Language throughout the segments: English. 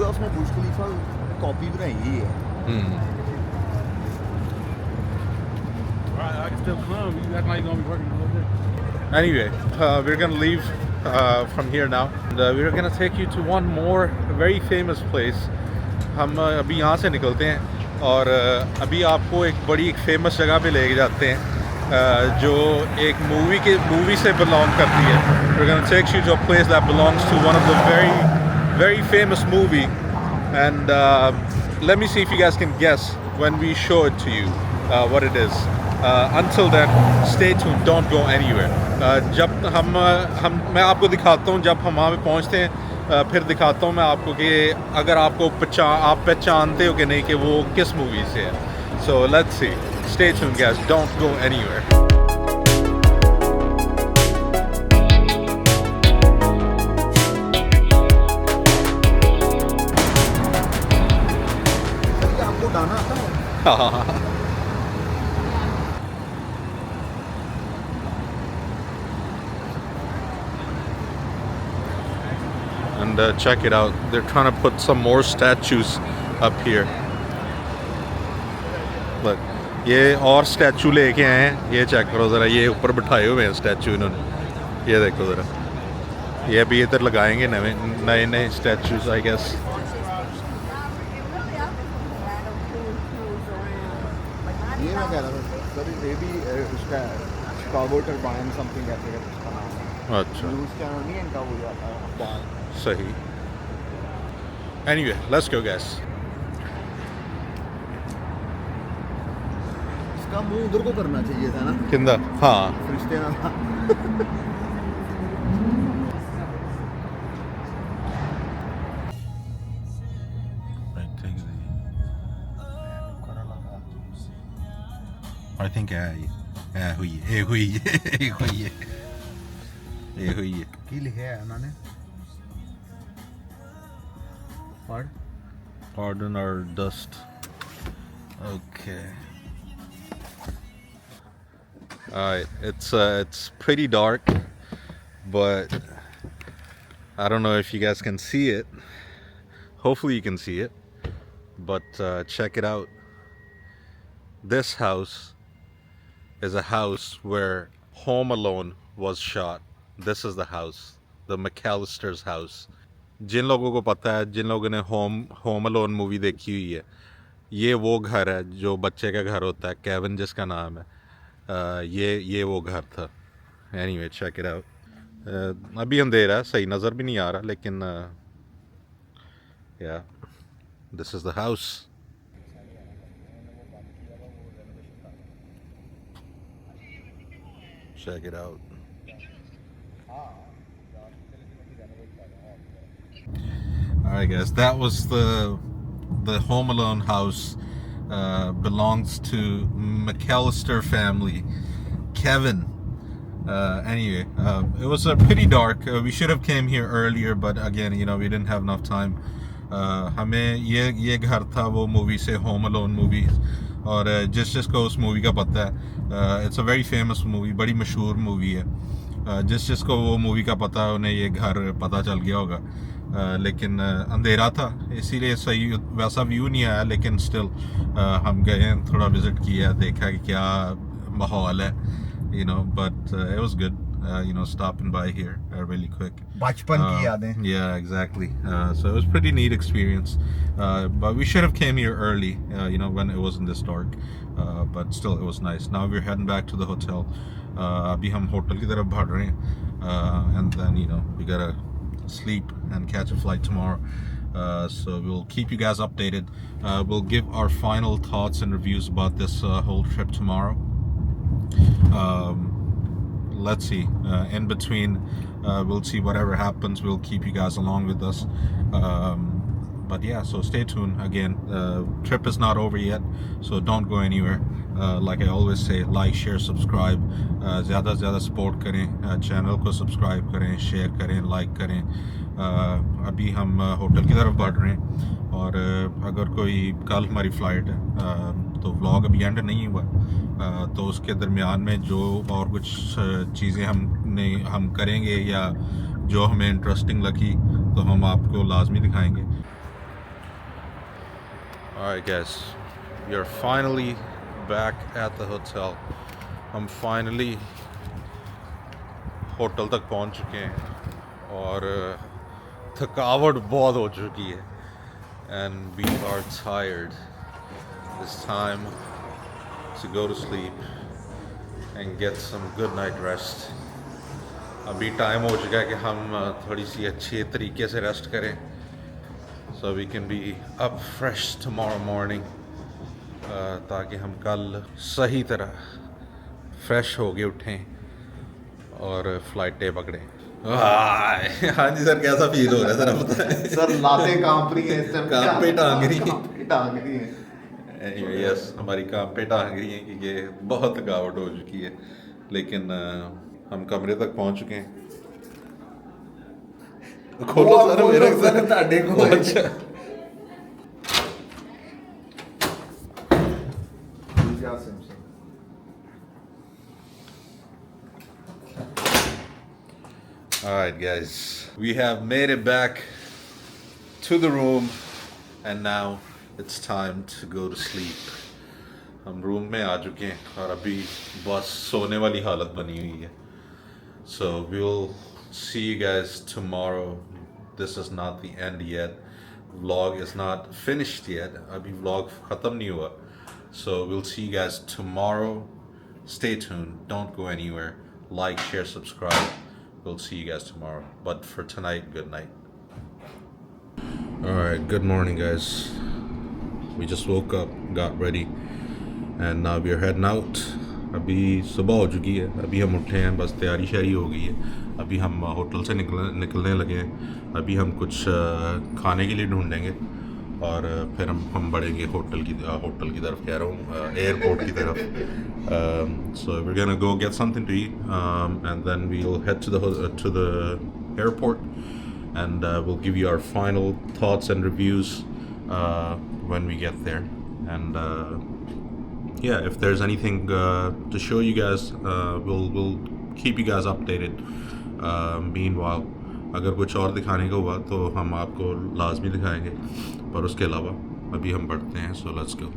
पूरा उसने बुर्ज खलीफा कॉपी बनाई हुई है। I can still come. You act like you're gonna be working a little bit. Anyway, we're gonna leave from here now. And, we're gonna take you to one more very famous place. हम अभी यहाँ से निकलते हैं और अभी आपको एक बड़ी एक फेमस जगह पे लेके जाते हैं जो एक मूवी से belong करती है. We're gonna take you to a place that belongs to one of the very famous movie, and let me see if you guys can guess when we show it to you what it is. Until then, stay tuned. Don't go anywhere. जब मैं आपको दिखाता हूँ जब हम वहाँ पे पहुँचते हैं फिर दिखाता हूँ मैं आपको कि अगर आपको आप पहचानते हो कि नहीं कि वो किस मूवी से है. So let's see. Stay tuned, guys. Don't go anywhere. आपको गाना आता है? And check it out. They're trying to put some more statues up here. Look, ये और स्टैचू लेके आए हैं. ये चेक करो ज़रा. ये ऊपर बिठाए हुए हैं स्टैचू इन्होंने. ये देखो ज़रा. ये अभी इधर लगाएंगे नए स्टैचूज आई गेस. ये मैं कह रहा था सर ये भी उसका शिकागो टर्बाइन समथिंग कहते हैं उसका नाम है. अच्छा न्यूज़ चैनल नहीं इनका हो जाता है. सही. Anyway, let's go, guys. इसका मुंह उधर को करना चाहिए था ना. किंदा हाँ फरिश्ते ना. I think हुई है. ਕੀ ਲਿਖਿਆ ਹੈ ਉਹਨਾਂ ਨੇ? ਪੜ੍ਹ. Pardon our dust. Okay. Alright, it's pretty dark, but I don't know if you guys can see it. Hopefully you can see it. But check it out. This house is a house where Home Alone was shot. This is the house, the McAllister's house. जिन लोगों को पता है, जिन लोगों ने home alone movie देखी हुई है, ये वो घर है जो बच्चे का घर होता है, केविन जिसका नाम है. ये वो घर था. Anyway check it out. अभी अंधेरा है, सही नज़र भी नहीं आ रहा, लेकिन या this is the house. Check it out. Alright guys, that was the Home Alone house. Belongs to McAllister family. Kevin. Anyway, it was pretty dark. We should have came here earlier, but again, we didn't have enough time. हमें ये घर था वो movie से, Home Alone movie. और जिसको उस movie का पता है, it's a very famous movie, बड़ी मशहूर मूवी है. जिसको वो मूवी का पता है उन्हें ये घर पता चल गया होगा. लेकिन अंधेरा था इसीलिए सही वैसा व्यू नहीं आया, लेकिन स्टिल हम गए, थोड़ा विज़िट किया, देखा कि क्या माहौल है, but it was good. Stopping by here really quick. बचपन की यादें. Yeah, exactly. So it was pretty neat experience. But we should have came here early, when it wasn't this dark. But still, it was nice. Now we're heading back to the hotel. अभी हम hotel की तरफ बढ़ रहे हैं. And then, we gotta sleep and catch a flight tomorrow. So we'll keep you guys updated. We'll give our final thoughts and reviews about this whole trip tomorrow. Let's see. In between, we'll see whatever happens. We'll keep you guys along with us. But yeah, so stay tuned. Again, trip is not over yet, so don't go anywhere. Like I always say, like, share, subscribe. ज़्यादा से ज़्यादा support करें, channel को subscribe करें, share करें, like करें. अभी हम होटल की तरफ बढ़ रहे हैं, और अगर कोई कल हमारी फ़्लाइट है, तो व्लॉग अभी एंड नहीं हुआ, तो उसके दरमियान में जो और कुछ चीज़ें हम करेंगे या जो हमें इंटरेस्टिंग लगी तो हम आपको लाजमी दिखाएंगे. Alright guys, we are finally back at the hotel. हम finally होटल तक पहुंच चुके हैं और थकावट बहुत हो चुकी है and we are tired. It's time to go to sleep and get some good night rest. अभी टाइम हो चुका है कि हम थोड़ी सी अच्छे तरीके से रेस्ट करें so we can be up fresh tomorrow morning ताकि हम कल सही तरह फ्रेश हो के उठें और फ्लाइटें पकड़ें। हाँ जी सर, कैसा फील हो रहा है सर, आप बताएं। सर लाते कांप रही है इस टाइम, काम पे टांग रही है, टांग रही है। Anyway, yes, हमारी काम पे टांग रही है क्योंकि बहुत थकावट हो चुकी है, लेकिन हम कमरे तक पहुंच चुके हैं। खोलो सर, मेरे सर ताड़े को। अच्छा Alright guys, we have made it back to the room and now it's time to go to sleep. हम रूम में आ चुके हैं और अभी बस सोने वाली हालत बनी हुई है। So we'll see you guys tomorrow. This is not the end yet. Vlog is not finished yet. अभी vlog ख़त्म नहीं हुआ. So we'll see you guys tomorrow. Stay tuned. Don't go anywhere. Like, share, subscribe. We'll see you guys tomorrow. But for tonight, good night. Alright, good morning guys. We just woke up, got ready, and now we're heading out. अभी सुबह हो चुकी है, अभी हम उठे हैं, बस तैयारी शारी हो गई है। अभी हम होटल से निकलने लगे हैं। अभी हम कुछ खाने के लिए ढूंढेंगे और फिर हम बढ़ेंगे होटल की तरफ, कह रहा हूँ एयरपोर्ट की तरफ। So we're gonna go get something to eat and then we'll head to the airport and we'll give you our final thoughts and reviews when we get there. And yeah, if there's anything to show you guys, we'll keep you guys updated. Meanwhile, अगर कुछ और दिखाने का हुआ तो हम आपको लाजमी दिखाएंगे, पर उसके अलावा अभी हम बढ़ते हैं। So let's go.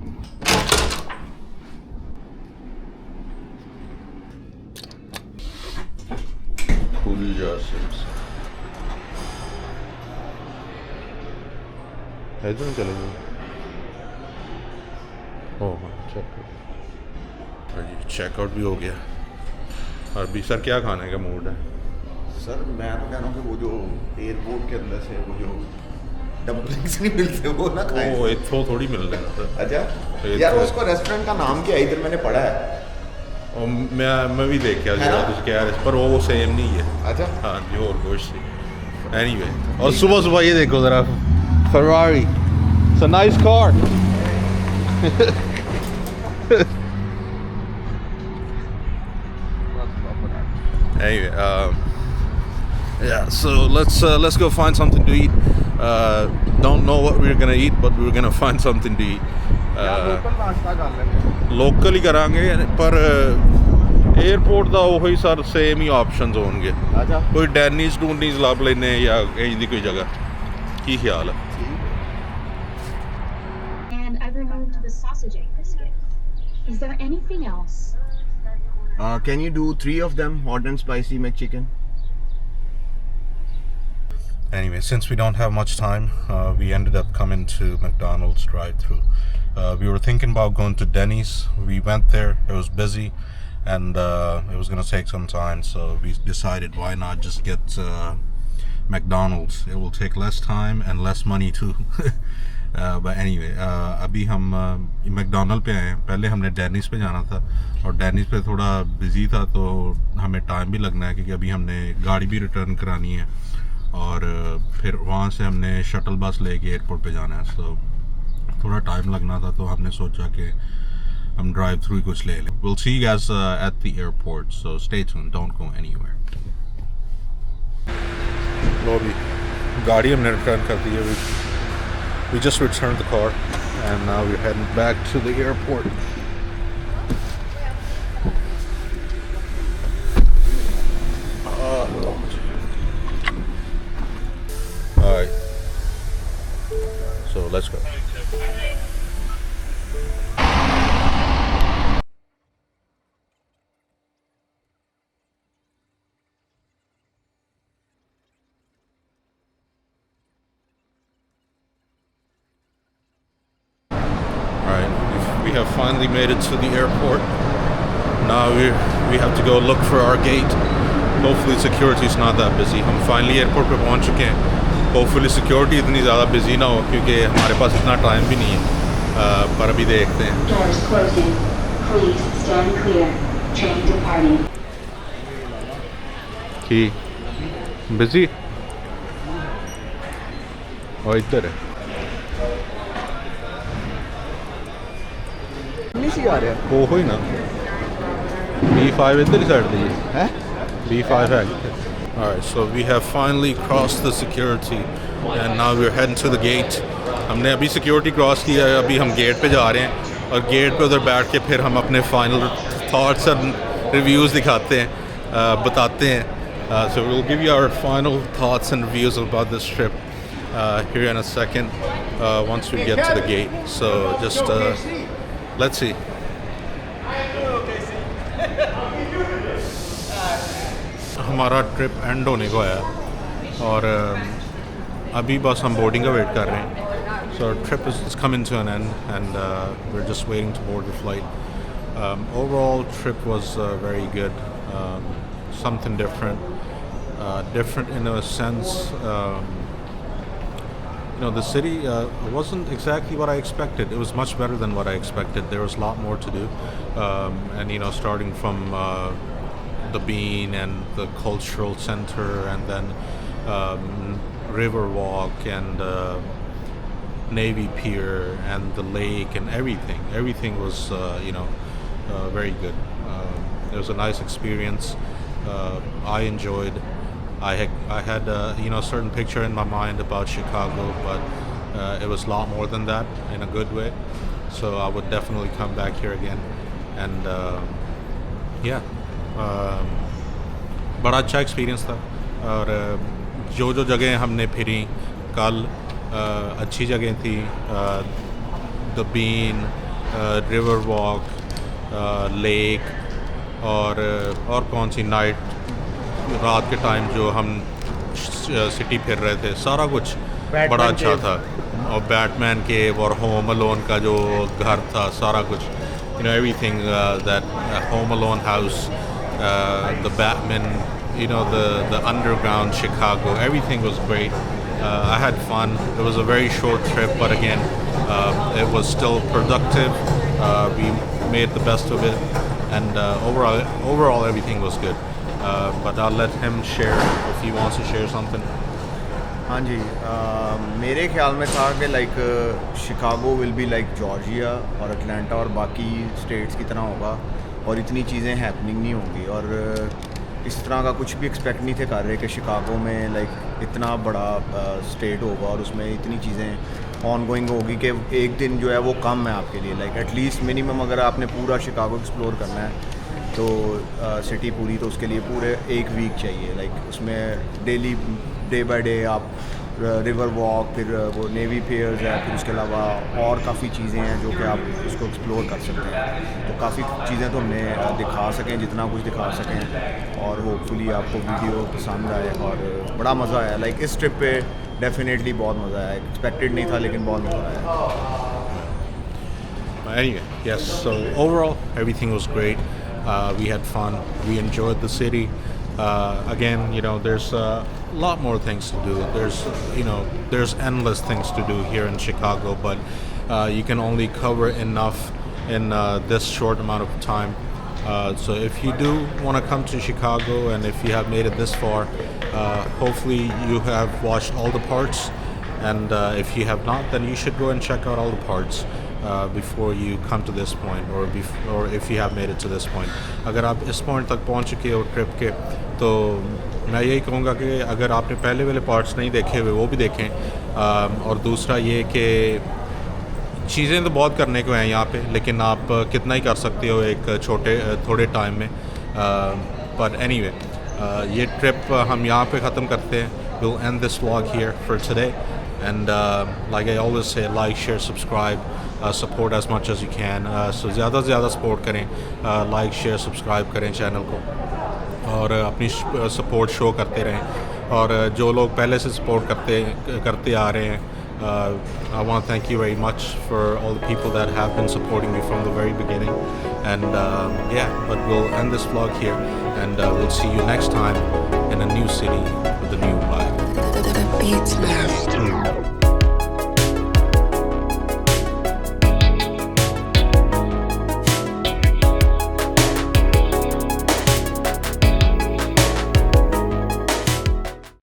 इधर चलेंगे। ओह चेकआउट भी हो गया। और भी सर क्या खाने का मूड है? सर मैं तो कह रहा हूँ कि वो जो एयरपोर्ट के अंदर से वो जो डम्पलिंग्स नहीं मिलते वो ना खाएं। वो इथो थोड़ी मिल रहा है। अच्छा यार, उसको रेस्टोरेंट का नाम क्या है? इधर मैंने पढ़ा है और मैं भी देख के आया कुछ कह रहे, पर वो सेम नहीं है। अच्छा हाँ जी, और गोश्त से। एनीवे, और सुबह ये देखो ज़रा, Ferrari, it's a nice car. Anyway, yeah, so let's go find something to eat. Don't know what we're gonna eat, but we're gonna find something to eat. Local ही करांगे, पर एयरपोर्ट ਦਾ ਉਹੀ ਸਰ ਸੇਮ ਹੀ options ਹੋਣਗੇ। अच्छा ਕੋਈ ਡੈਨੀਜ਼ ਡੂਨੀਜ਼ ਲੱਭ ਲੈਨੇ ਜਾਂ ਇੰਜ ਦੀ ਕੋਈ ਜਗ੍ਹਾ, ਕੀ ਖਿਆਲ ਹੈ? And I've removed the sausage egg biscuit. Is there anything else? Can you do 3 of them, hot and spicy McChicken? Anyway, since we don't have much time, we ended up coming to McDonald's drive-thru. We were thinking about going to Denny's. We went there, it was busy, and it was going to take some time, so we decided why not just get McDonald's. It will take less time and less money too. But anyway, अभी हम McDonald पे आए हैं। पहले हमने Dennis पे जाना था और डेनिस पे थोड़ा बिजी था, तो हमें टाइम भी लगना है क्योंकि अभी हमने गाड़ी भी रिटर्न करानी है और फिर वहाँ से हमने शटल बस लेके एयरपोर्ट पे जाना है। सो थोड़ा टाइम लगना था, तो हमने सोचा कि हम ड्राइव थ्रू कुछ ले लें। We'll see you guys at the airport, so stay tuned, don't go anywhere. लो भी गाड़ी हमने रिटर्न कर दी है। We just returned the car and now we're heading back to the airport. Alright, so let's go. have finally made it to the airport. Now we have to go look for our gate. Hopefully security is not that busy. हम finally airport पे पहुंच चुके हैं. Hopefully security इतनी ज़्यादा busy ना हो क्योंकि हमारे पास इतना टाइम भी नहीं है. पर अभी देखते हैं. Doors closing. Please stand clear. Train departing. कि busy? और इधर है. नहीं सी आ रहा है वो ही ना. B5 इधर ही साइड दी हैं B5 है. Alright, so we have finally crossed the security and now we're heading to the gate. हमने अभी security cross किया है, अभी हम gate पे जा रहे हैं और gate पे उधर बैठ के फिर हम अपने final thoughts and reviews दिखाते हैं, बताते हैं. So we'll give you our final thoughts and reviews about this trip here in a second once we get to the gate. So just let's see. हमारा ट्रिप एंड होने को है और अभी बस हम बोर्डिंग का वेट कर रहे हैं. So our trip is coming to an end and we're just waiting to board the flight. Overall trip was very good. Something different. Different in a sense. You know, the city wasn't exactly what I expected. It was much better than what I expected. There was a lot more to do. And you know, starting from the Bean and the cultural center and then Riverwalk and Navy Pier and the lake and everything was very good. It was a nice experience. I enjoyed. I had a certain picture in my mind about Chicago, but it was a lot more than that in a good way. So I would definitely come back here again. And बड़ा अच्छा experience था और जो जगह हमने free कल अच्छी जगह थी. The Bean, river walk, lake और कौन सी नाइट रात के टाइम जो हम सिटी फिर रहे थे, सारा कुछ बड़ा अच्छा था. और बैटमैन केव और होम अलोन का जो घर था, सारा कुछ everything that Home Alone house, the Batman, the underground Chicago, everything was great. I had fun. It was a very short trip, but again, it was still productive. We made the best of it, and overall everything was good. But I'll let him share if he wants to share something. हाँ जी, मेरे ख्याल में था कि like Chicago will be like Georgia और Atlanta और बाकी states की तरह होगा और इतनी चीज़ें हैपनिंग नहीं होंगी. और इस तरह का कुछ भी एक्सपेक्ट नहीं थे कर रहे कि शिकागो में लाइक इतना बड़ा स्टेट होगा और उसमें इतनी चीज़ें ऑन गोइंग होगी कि एक दिन जो है वो कम है आपके लिए. लाइक एटलीस्ट मिनिमम अगर आपने पूरा शिकागो एक्सप्लोर करना है तो सिटी पूरी, तो उसके लिए पूरे एक वीक चाहिए. लाइक उसमें डे बाय डे आप रिवर वॉक, फिर वो नेवी पियर्स है, फिर उसके अलावा और काफ़ी चीज़ें हैं जो कि आप उसको एक्सप्लोर कर सकते हैं. तो काफ़ी चीज़ें तो हमने दिखा सकें, जितना कुछ दिखा सकें, और होपफुली आपको वीडियो पसंद आए और बड़ा मज़ा आया. लाइक इस ट्रिप पे डेफिनेटली बहुत मज़ा आया. एक्सपेक्टेड नहीं था लेकिन बहुत मज़ा आया. Anyway, yes, so overall everything was great. We had fun. We enjoyed the city. Again, there's a lot more things to do. There's endless things to do here in Chicago, but you can only cover enough in this short amount of time. So if you do want to come to Chicago and if you have made it this far, hopefully you have watched all the parts. And if you have not, then you should go and check out all the parts before you come to this point, or if you have made it to this point. अगर आप इस point तक पहुंच चुके हो trip के, तो मैं यही कहूँगा कि अगर आपने पहले वाले पार्ट्स नहीं देखे हुए वो भी देखें. और दूसरा ये कि चीज़ें तो बहुत करने को हैं यहाँ पे, लेकिन आप कितना ही कर सकते हो एक थोड़े टाइम में. But anyway, ये ट्रिप हम यहाँ पे ख़त्म करते हैं. We'll end this vlog here for today. And like I always say, like, share, subscribe, support as much as you can. So ज़्यादा से ज़्यादा support करें, like, share, subscribe करें चैनल को, और अपनी support शो करते रहें. और जो लोग पहले से support करते आ रहे हैं, I want to thank you very much for all the people that have been supporting me from the very beginning. And but we'll end this vlog here, and we'll see you next time in a new city with a new vibe. The Beats Master.